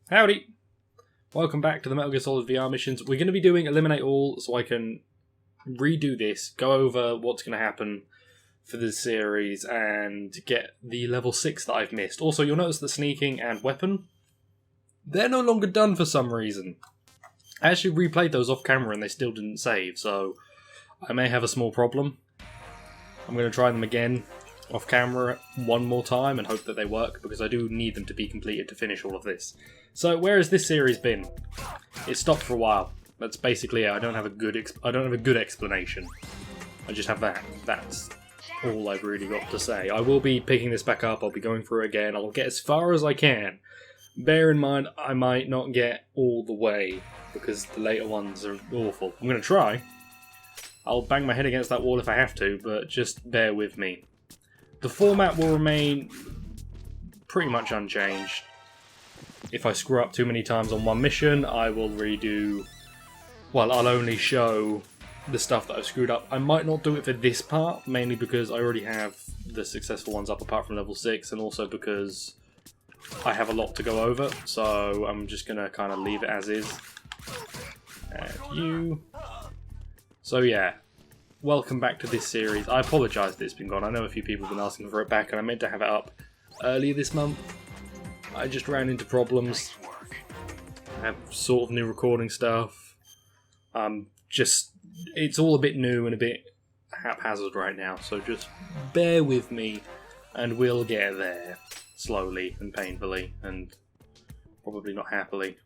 Howdy! Welcome back to the Metal Gear Solid VR missions. We're going to be doing Eliminate All so I can redo this, go over what's going to happen for this series, and get the level 6 that I've missed. Also, you'll notice that sneaking and weapon, they're no longer done for some reason. I actually replayed those off camera and they still didn't save, so I may have a small problem. I'm going to try them again off camera one more time and hope that they work, because I do need them to be completed to finish all of this. So where has this series been? It stopped for a while. That's basically it. I don't have a good explanation. I just have that. That's all I've really got to say. I will be picking this back up. I'll be going through it again. I'll get as far as I can. Bear in mind, I might not get all the way because the later ones are awful. I'm going to try. I'll bang my head against that wall if I have to, but just bear with me. The format will remain pretty much unchanged. If I screw up too many times on one mission, I will redo... Well, I'll only show the stuff that I've screwed up. I might not do it for this part, mainly because I already have the successful ones up apart from level 6, and also because I have a lot to go over, so I'm just going to kind of leave it as is. And you... So yeah, welcome back to this series. I apologise that it's been gone. I know a few people have been asking for it back, and I meant to have it up earlier this month. I just ran into problems. I have sort of new recording stuff. It's all a bit new and a bit haphazard right now, so just bear with me and we'll get there. Slowly and painfully and probably not happily.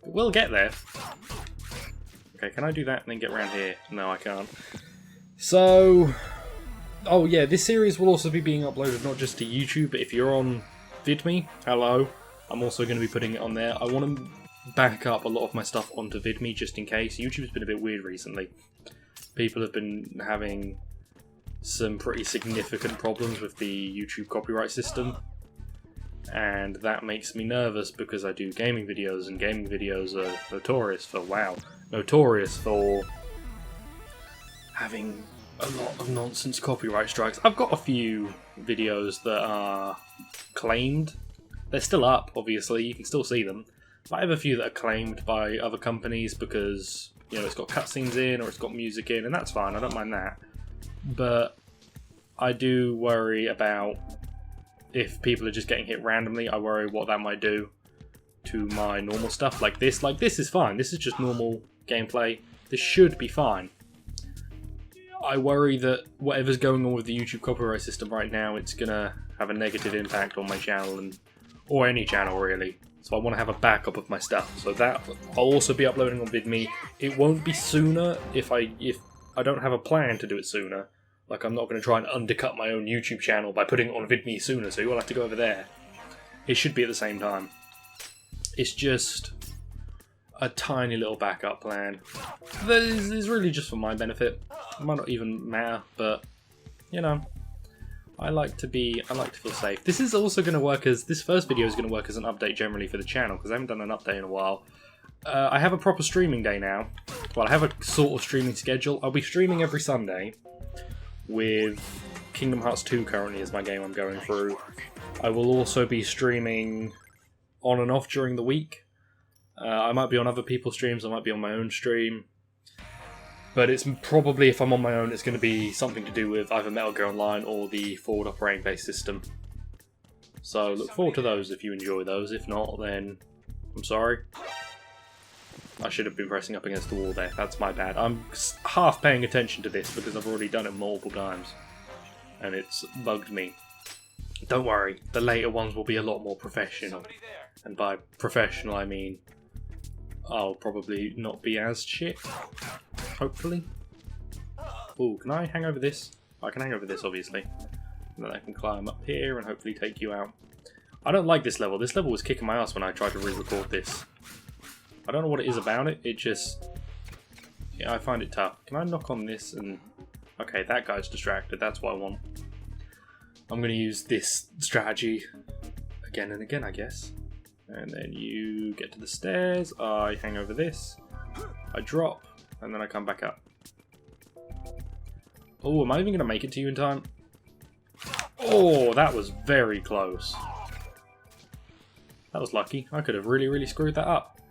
But we'll get there. Okay, can I do that and then get around here? No, I can't. So... Oh yeah, this series will also be being uploaded not just to YouTube, but if you're on VidMe, hello, I'm also going to be putting it on there. I want to back up a lot of my stuff onto VidMe just in case. YouTube's been a bit weird recently. People have been having some pretty significant problems with the YouTube copyright system, and that makes me nervous because I do gaming videos, and gaming videos are notorious for having a lot of nonsense copyright strikes. I've got a few videos that are claimed. They're still up, obviously, you can still see them. But I have a few that are claimed by other companies because, you know, it's got cutscenes in or it's got music in, and that's fine, I don't mind that. But I do worry about if people are just getting hit randomly. I worry what that might do to my normal stuff like this. Like, this is fine, this is just normal gameplay. This should be fine. I worry that whatever's going on with the YouTube copyright system right now, it's gonna have a negative impact on my channel, or any channel really. So I want to have a backup of my stuff. So that I'll also be uploading on VidMe. It won't be sooner if I don't have a plan to do it sooner. Like, I'm not going to try and undercut my own YouTube channel by putting it on VidMe sooner, so you'll have to go over there. It should be at the same time. It's just a tiny little backup plan. This is really just for my benefit. It might not even matter, but, you know, I like to feel safe. This is also going to work as, this first video is going to work as an update generally for the channel, because I haven't done an update in a while. I have a proper streaming day now. Well, I have a sort of streaming schedule. I'll be streaming every Sunday, with Kingdom Hearts 2 currently is my game I'm going through. I will also be streaming on and off during the week. I might be on other people's streams, I might be on my own stream. But it's probably, if I'm on my own, it's going to be something to do with either Metal Gear Online or the forward operating base system. So look forward to those if you enjoy those. If not, then I'm sorry. I should have been pressing up against the wall there. That's my bad. I'm half paying attention to this because I've already done it multiple times. And it's bugged me. Don't worry, the later ones will be a lot more professional. And by professional, I mean I'll probably not be as shit. Hopefully. Ooh, can I hang over this? I can hang over this, obviously. And then I can climb up here and hopefully take you out. I don't like this level. This level was kicking my ass when I tried to re-record this. I don't know what it is about it. It just... yeah, I find it tough. Can I knock on this and... okay, that guy's distracted. That's what I want. I'm going to use this strategy again and again, I guess. And then you get to the stairs. I hang over this. I drop. And then I come back up. Oh, am I even going to make it to you in time? Oh, that was very close. That was lucky. I could have really screwed that up.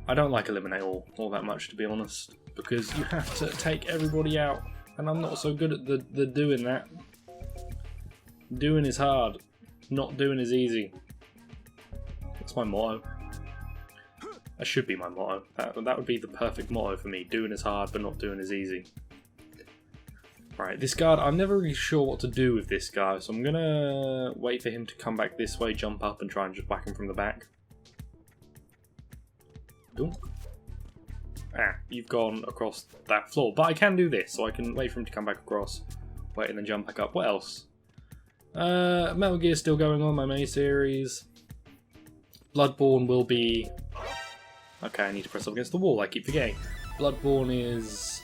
I don't like Eliminate all that much, to be honest, because you have to take everybody out, and I'm not so good at the doing that. Doing is hard, not doing is easy. That's my motto. That should be my motto. That would be the perfect motto for me. Doing is hard, but not doing is easy. Right, this guard, I'm never really sure what to do with this guy, so I'm gonna wait for him to come back this way, jump up, and try and just whack him from the back. Dunk. Ah, you've gone across that floor, but I can do this, so I can wait for him to come back across, wait, and then jump back up. What else? Metal Gear still going on, my main series. Bloodborne will be... Okay, I need to press up against the wall, I keep forgetting. Bloodborne is...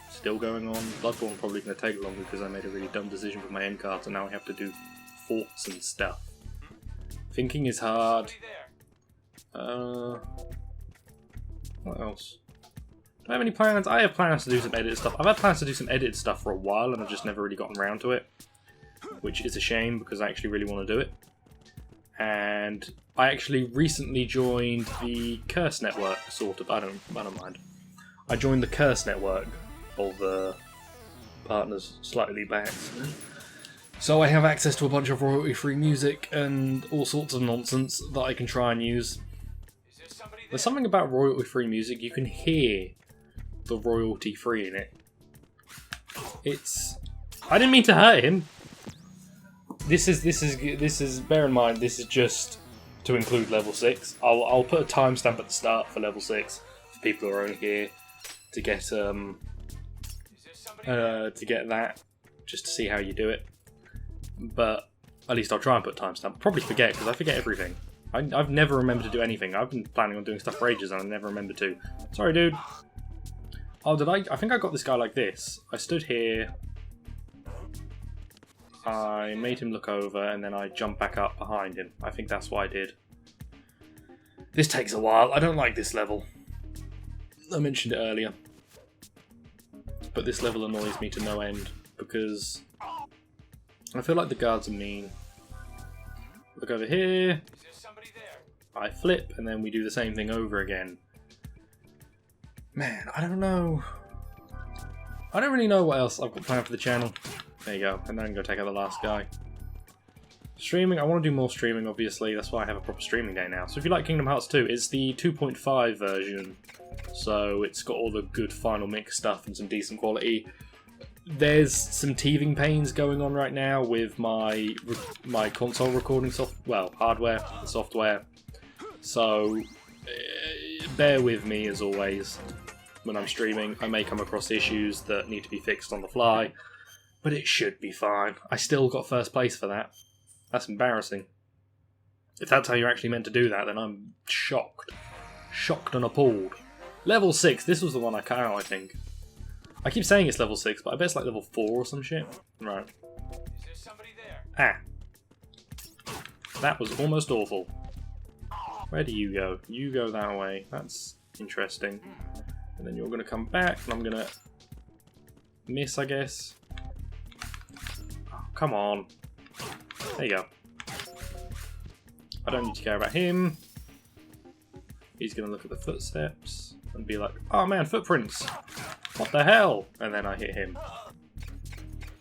still going on. Bloodborne probably going to take longer because I made a really dumb decision with my end cards and now I have to do forts and stuff. Thinking is hard. What else? Do I have any plans? I have plans to do some edited stuff. I've had plans to do some edited stuff for a while and I've just never really gotten around to it. Which is a shame because I actually really want to do it. And I actually recently joined the Curse Network, sort of. I don't mind. I joined the Curse Network. All the partners slightly back. So I have access to a bunch of royalty-free music and all sorts of nonsense that I can try and use. There's something about royalty-free music, you can hear the royalty-free in it. It's... I didn't mean to hurt him. This is bear in mind, this is just to include level 6. I'll put a timestamp at the start for level 6 for people who are only here to get that, just to see how you do it. But at least I'll try and put a timestamp. Probably forget, because I forget everything. I've never remembered to do anything. I've been planning on doing stuff for ages and I never remember to. Sorry, dude. Oh, did I think I got this guy like this. I stood here, I made him look over, and then I jumped back up behind him. I think that's what I did. This takes a while. I don't like this level. I mentioned it earlier. But this level annoys me to no end, because I feel like the guards are mean. Look over here. I flip, and then we do the same thing over again. Man, I don't know. I don't really know what else I've got planned for the channel. There you go, and then I can go take out the last guy. Streaming, I want to do more streaming, obviously. That's why I have a proper streaming day now. So if you like Kingdom Hearts 2, it's the 2.5 version. So it's got all the good final mix stuff and some decent quality. There's some teething pains going on right now with my console recording hardware and software. So bear with me as always when I'm streaming. I may come across issues that need to be fixed on the fly, but it should be fine. I still got first place for that. That's embarrassing. If that's how you're actually meant to do that, then I'm shocked. Shocked and appalled. Level 6, this was the one I cut out, I think. I keep saying it's level 6, but I bet it's like level 4 or some shit. Right. Is there somebody there? Ah. That was almost awful. Where do you go? You go that way. That's interesting. And then you're going to come back, and I'm going to miss, I guess. Oh, come on. There you go. I don't need to care about him. He's going to look at the footsteps and be like, oh man, footprints! What the hell? And then I hit him.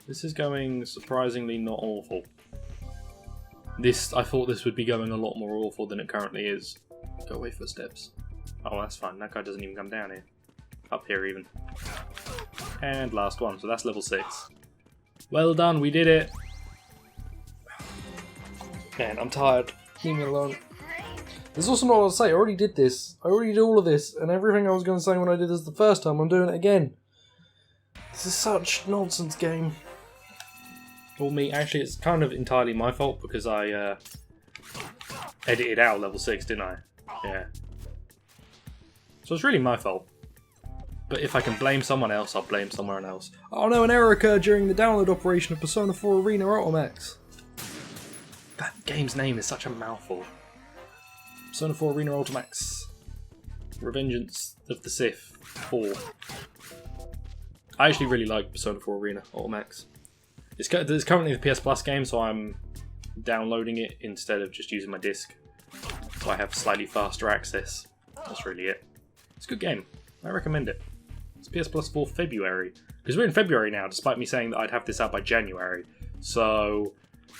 This is going surprisingly not awful. I thought this would be going a lot more awful than it currently is. Go away, footsteps. Oh, that's fine. That guy doesn't even come down here. Up here even. And last one, so that's level 6. Well done, we did it! Man, I'm tired. Leave me alone. There's also not a lot to say. I already did this. I already did all of this, and everything I was going to say when I did this the first time, I'm doing it again. This is such nonsense game. Well, me, actually, it's kind of entirely my fault because I edited out level 6, didn't I? Yeah. So it's really my fault. But if I can blame someone else, I'll blame someone else. Oh no, an error occurred during the download operation of Persona 4 Arena Ultimax. That game's name is such a mouthful. Persona 4 Arena Ultimax. Revengeance of the Sith 4. I actually really like Persona 4 Arena Ultimax. It's currently the PS Plus game, so I'm downloading it instead of just using my disc. so I have slightly faster access. That's really it. It's a good game. I recommend it. It's PS Plus for February. Because we're in February now, despite me saying that I'd have this out by January. So,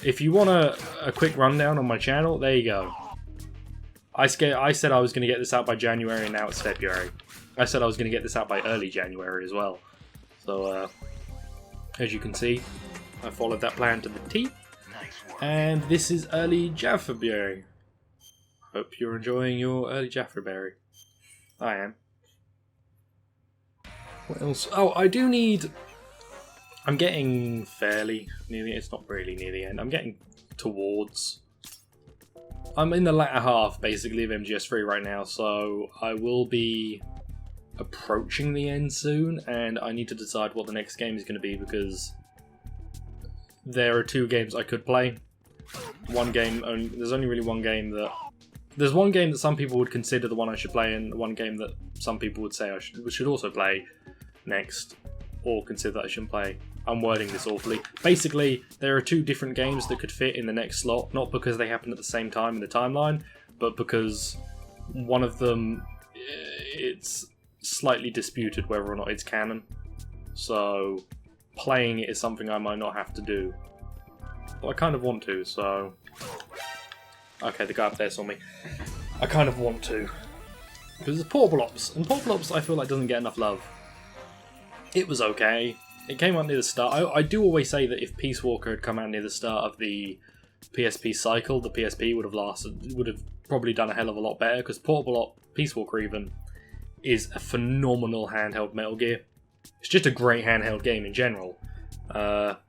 if you want a quick rundown on my channel, there you go. I said I was going to get this out by January, and now it's February. I said I was going to get this out by early January as well. So, as you can see, I followed that plan to the T. And this is early January. Hope you're enjoying your early January. I am. What else? Oh, I do need... I'm getting fairly near the... It's not really near the end. I'm getting towards... I'm in the latter half, basically, of MGS3 right now, so I will be approaching the end soon, and I need to decide what the next game is going to be, because there are 2 games I could play. One game... There's only really one game that... There's one game that some people would consider the one I should play, and one game that some people would say I should also play next, or consider that I shouldn't play. I'm wording this awfully. Basically, there are 2 different games that could fit in the next slot, not because they happen at the same time in the timeline, but because one of them, it's slightly disputed whether or not it's canon. So, playing it is something I might not have to do. But I kind of want to, so... Okay, the guy up there saw me. I kind of want to. Because it's Portable Ops, and Portable Ops I feel like doesn't get enough love. It was okay. It came out near the start. I do always say that if Peace Walker had come out near the start of the PSP cycle, the PSP would have probably done a hell of a lot better, because Portable Op, Peace Walker even, is a phenomenal handheld Metal Gear. It's just a great handheld game in general. But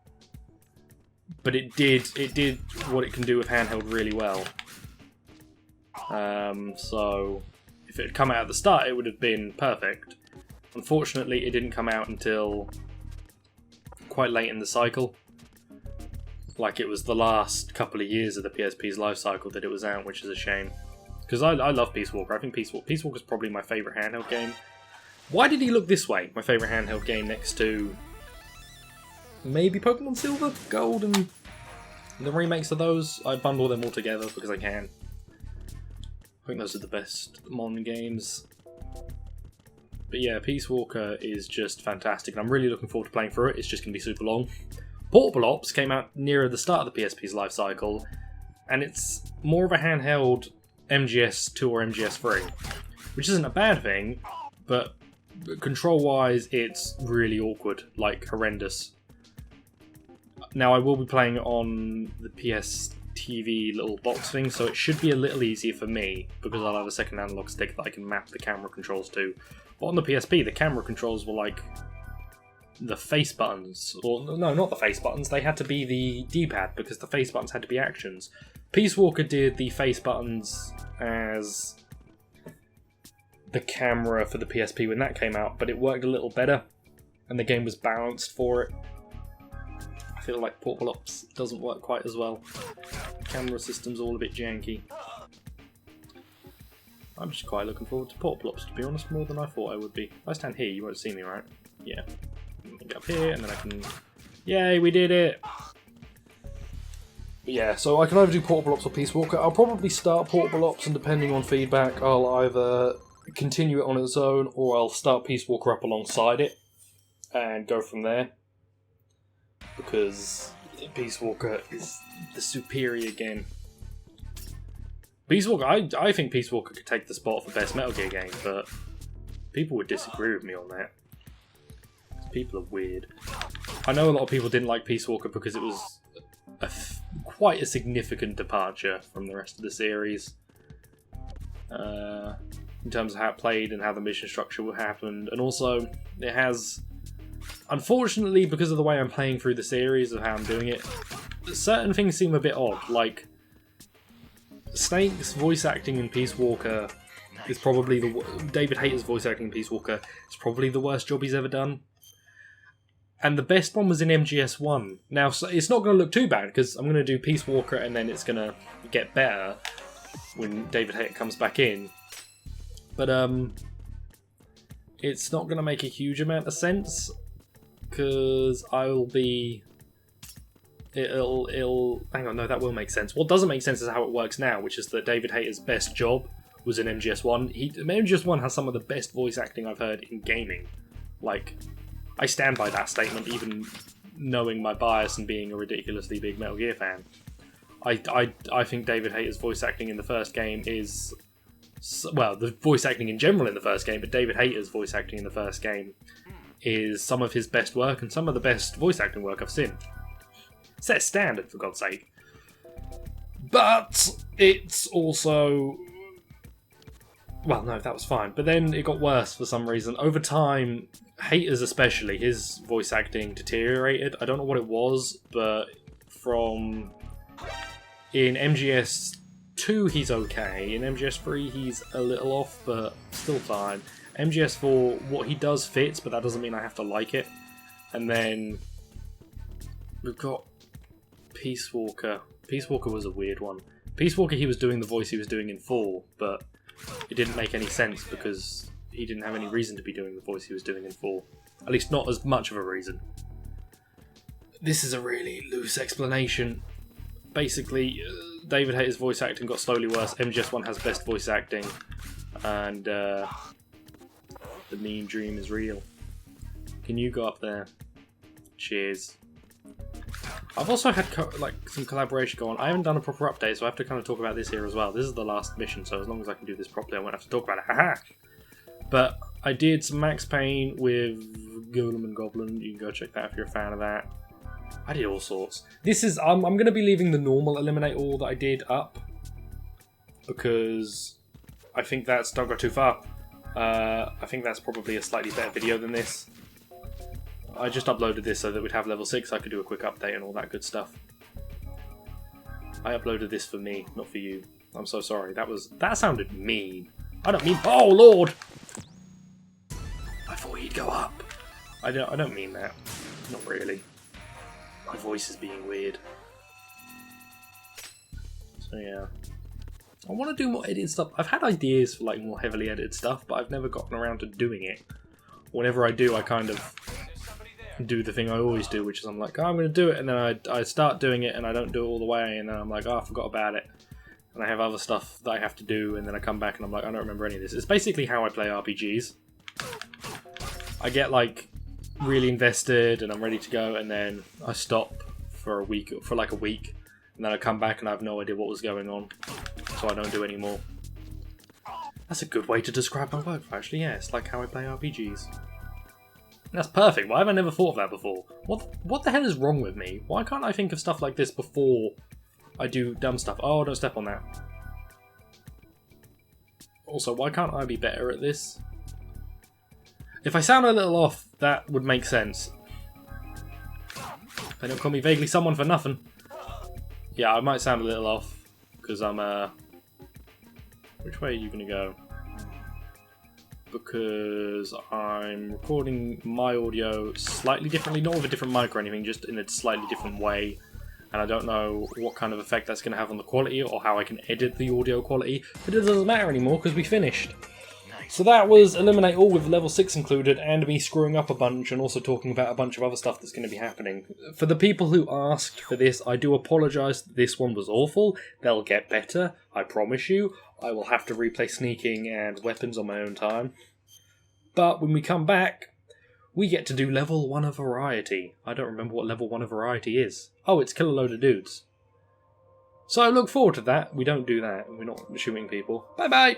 it did what it can do with handheld really well. So if it had come out at the start, it would have been perfect. Unfortunately, it didn't come out until quite late in the cycle. Like, it was the last couple of years of the PSP's life cycle that it was out, which is a shame. Because I love Peace Walker. I think Peace Walker is probably my favourite handheld game. Why did he look this way? My favourite handheld game next to... maybe Pokemon Silver, Gold, and the remakes of those. I bundle them all together because I can. I think those are the best modern games. But yeah, Peace Walker is just fantastic, and I'm really looking forward to playing through it. It's just going to be super long. Portable Ops came out nearer the start of the PSP's life cycle, and it's more of a handheld MGS2 or MGS3, which isn't a bad thing, but control-wise, it's really awkward, like horrendous. Now, I will be playing on the PS TV little box thing, so it should be a little easier for me, because I'll have a second analog stick that I can map the camera controls to. But on the PSP, the camera controls were like the face buttons. Or, no, not the face buttons, they had to be the D-pad, because the face buttons had to be actions. Peace Walker did the face buttons as the camera for the PSP when that came out, but it worked a little better, and the game was balanced for it. I feel like Portable Ops doesn't work quite as well. The camera system's all a bit janky. I'm just quite looking forward to Portable Ops, to be honest, more than I thought I would be. If I stand here, you won't see me, right? Yeah. Get up here, and then I can... Yay, we did it! But yeah, so I can either do Portable Ops or Peace Walker. I'll probably start Portable Ops, and depending on feedback, I'll either continue it on its own, or I'll start Peace Walker up alongside it, and go from there. Because Peace Walker is the superior game. Peace Walker, I think Peace Walker could take the spot for best Metal Gear game, but people would disagree with me on that. People are weird. I know a lot of people didn't like Peace Walker because it was quite a significant departure from the rest of the series. In terms of how it played and how the mission structure happened, and also it has... Unfortunately, because of the way I'm playing through the series, of how I'm doing it, certain things seem a bit odd. Like, Snake's voice acting in Peace Walker is probably David Hayter's voice acting in Peace Walker is probably the worst job he's ever done. And the best one was in MGS1. Now, so it's not going to look too bad, because I'm going to do Peace Walker and then it's going to get better when David Hayter comes back in. But, it's not going to make a huge amount of sense, because I'll be it'll... Hang on, no, that will make sense. What doesn't make sense is how it works now, which is that David Hayter's best job was in MGS1. MGS1 has some of the best voice acting I've heard in gaming. Like, I stand by that statement, even knowing my bias and being a ridiculously big Metal Gear fan. I think David Hayter's voice acting in the first game is... Well, the voice acting in general in the first game, but David Hayter's voice acting in the first game is some of his best work and some of the best voice acting work I've seen. Set standard, for God's sake. But it's also... Well, no, that was fine. But then it got worse for some reason. Over time, Hayter's especially, his voice acting deteriorated. I don't know what it was, but from... In MGS2, he's okay. In MGS3, he's a little off, but still fine. MGS4, what he does fits, but that doesn't mean I have to like it. And then we've got Peace Walker. Peace Walker was a weird one. Peace Walker, he was doing the voice he was doing in 4, but it didn't make any sense because he didn't have any reason to be doing the voice he was doing in 4. At least not as much of a reason. This is a really loose explanation. Basically, David Hayter's voice acting got slowly worse. MGS1 has best voice acting, and the meme dream is real. Can you go up there? Cheers. I've also had some collaboration go on. I haven't done a proper update, so I have to kind of talk about this here as well. This is the last mission, so as long as I can do this properly, I won't have to talk about it. Haha! But I did some Max Payne with Golem and Goblin. You can go check that if you're a fan of that. I did all sorts. This is... I'm going to be leaving the normal Eliminate All that I did up, because I think that's... Don't go too far. I think that's probably a slightly better video than this. I just uploaded this so that we'd have level 6, I could do a quick update and all that good stuff. I uploaded this for me, not for you. I'm so sorry. That sounded mean. I don't mean... Oh, Lord! I thought he'd go up. I don't mean that. Not really. My voice is being weird. So yeah. I want to do more edited stuff. I've had ideas for like more heavily edited stuff, but I've never gotten around to doing it. Whenever I do, I kind of do the thing I always do, which is I'm like, oh, I'm going to do it, and then I start doing it, and I don't do it all the way, and then I'm like, oh, I forgot about it. And I have other stuff that I have to do, and then I come back and I'm like, I don't remember any of this. It's basically how I play RPGs. I get like really invested and I'm ready to go, and then I stop for a week, and then I come back and I have no idea what was going on, so I don't do any more. That's a good way to describe my work, actually. Yeah, it's like how I play RPGs. That's perfect. Why have I never thought of that before? What the hell is wrong with me? Why can't I think of stuff like this before I do dumb stuff? Oh, don't step on that. Also, why can't I be better at this? If I sound a little off, that would make sense. They don't call me VaguelySomeone for nothing. Yeah, I might sound a little off, because I'm, Which way are you going to go? Because I'm recording my audio slightly differently, not with a different mic or anything, just in a slightly different way. And I don't know what kind of effect that's going to have on the quality or how I can edit the audio quality, but it doesn't matter anymore because we finished. So that was Eliminate All with level 6 included, and me screwing up a bunch and also talking about a bunch of other stuff that's going to be happening. For the people who asked for this, I do apologise that this one was awful. They'll get better, I promise you. I will have to replay sneaking and weapons on my own time. But when we come back, we get to do level 1 of variety. I don't remember what level 1 of variety is. Oh, it's kill a load of dudes. So I look forward to that. We don't do that. We're not shooting people. Bye bye!